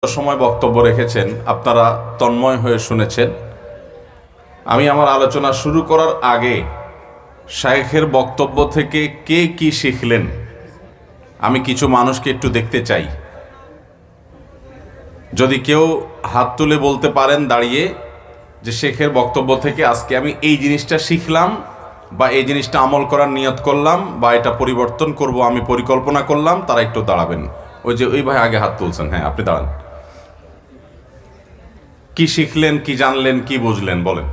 সময় বক্তব্য রেখেছেন, আপনারা তন্ময় হয়ে শুনেছেন। আমি আমার আলোচনা শুরু করার আগে শায়েখের বক্তব্য থেকে কে কি শিখলেন আমি কিছু মানুষকে একটু দেখতে চাই। যদি কেউ হাত তুলে বলতে পারেন দাঁড়িয়ে যে শেখের বক্তব্য থেকে আজকে আমি এই জিনিসটা শিখলাম বা এই জিনিসটা আমল করার নিয়ত করলাম বা এটা পরিবর্তন করব আমি পরিকল্পনা করলাম, তারা একটু দাঁড়াবেন। ওই ভাই আগে হাত তুলছেন, হ্যাঁ আপনি দাঁড়ান। কি শিখলেন, কি জানলেন, কি বুঝলেন বলেন।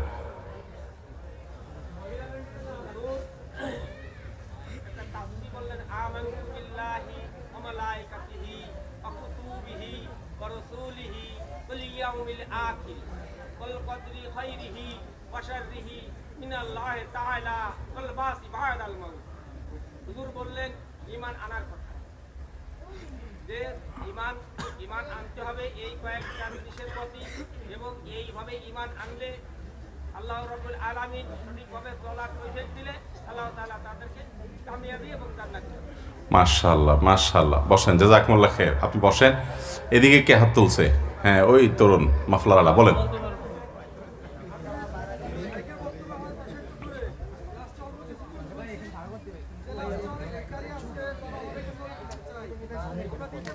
বললেন ঈমান আনার কথা, যে ঈমান আনতে হবে এই কয়েকটা জিনিসের প্রতি, এবং এইভাবে ঈমান আনলে আল্লাহ রাব্বুল আলামিন সঠিকভাবে চলার তৌফিক দিলে আল্লাহ তাআলা তাদেরকে কামিয়াবি এবং জান্নাত দেবেন। মাশাআল্লাহ মাশাআল্লাহ, বসেন, জাযাকুমুল্লাহ খাইর। আপনি বসেন। এদিকে কে হাত তুলছে? হ্যাঁ ওই তরুণ মাফলারওয়ালা, বলেন।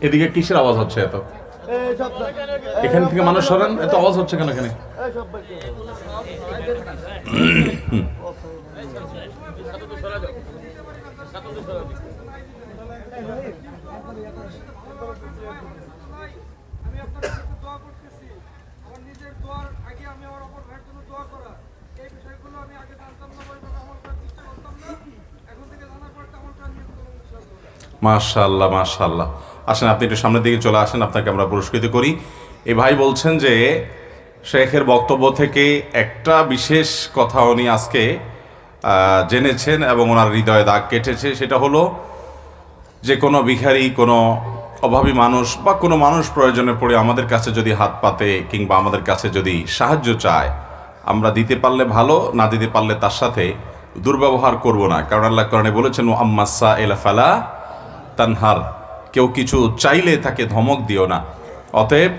এদিকে কিসের আওয়াজ হচ্ছে এত? এখান থেকে মানুষ সরেন, এত আওয়াজ হচ্ছে কেন এখানে? মাশাআল্লাহ মাশাআল্লাহ। আসেন আপনি একটু সামনের দিকে চলে আসেন, আপনাকে আমরা পুরস্কৃত করি। এই ভাই বলছেন যে শেখের বক্তব্য থেকে একটা বিশেষ কথা উনি আজকে জেনেছেন এবং ওনার হৃদয়ে দাগ কেটেছে। সেটা হলো যে কোনো ভিখারি, কোনো অভাবী মানুষ বা কোনো মানুষ প্রয়োজনে পড়ে আমাদের কাছে যদি হাত পাতে কিংবা আমাদের কাছে যদি সাহায্য চায়, আমরা দিতে পারলে ভালো, না দিতে পারলে তার সাথে দুর্ব্যবহার করব না। কারণ আল্লাহ কোরআনে বলেছেন আম্মাসা এলা ফালা তানহার, কেউ কিছু চাইলে তাকে ধমক দিও না। অতএব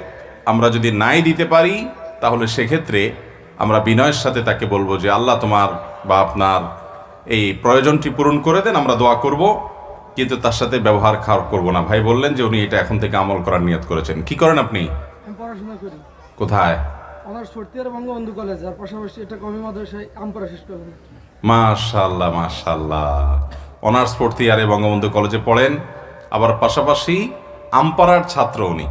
আমরা যদি নাই দিতে পারি তাহলে সেক্ষেত্রে আমরা বিনয়ের সাথে তাকে বলবো যে আল্লাহ তোমার বা আপনার এই প্রয়োজনটি পূরণ করে দেন, আমরা দোয়া করব, কিন্তু তার সাথে ব্যবহার খারাপ করব না। ভাই বললেন যে উনি এটা এখন থেকে আমল করার নিয়ত করেছেন। কি করেন আপনি? আমি পড়াশোনা করি। কোথায়? Honours fourth year Bangabandhu college, আর পাশাপাশি এটা কমি মাদ্রাসায় আমপাড়া শেষ করলাম। মাশাআল্লাহ মাশাআল্লাহ, অনার্স ফোর্থ ইয়ারে বঙ্গবন্ধু কলেজে পড়েন, আবার পাশাপাশি আমপাড়ার ছাত্র উনি।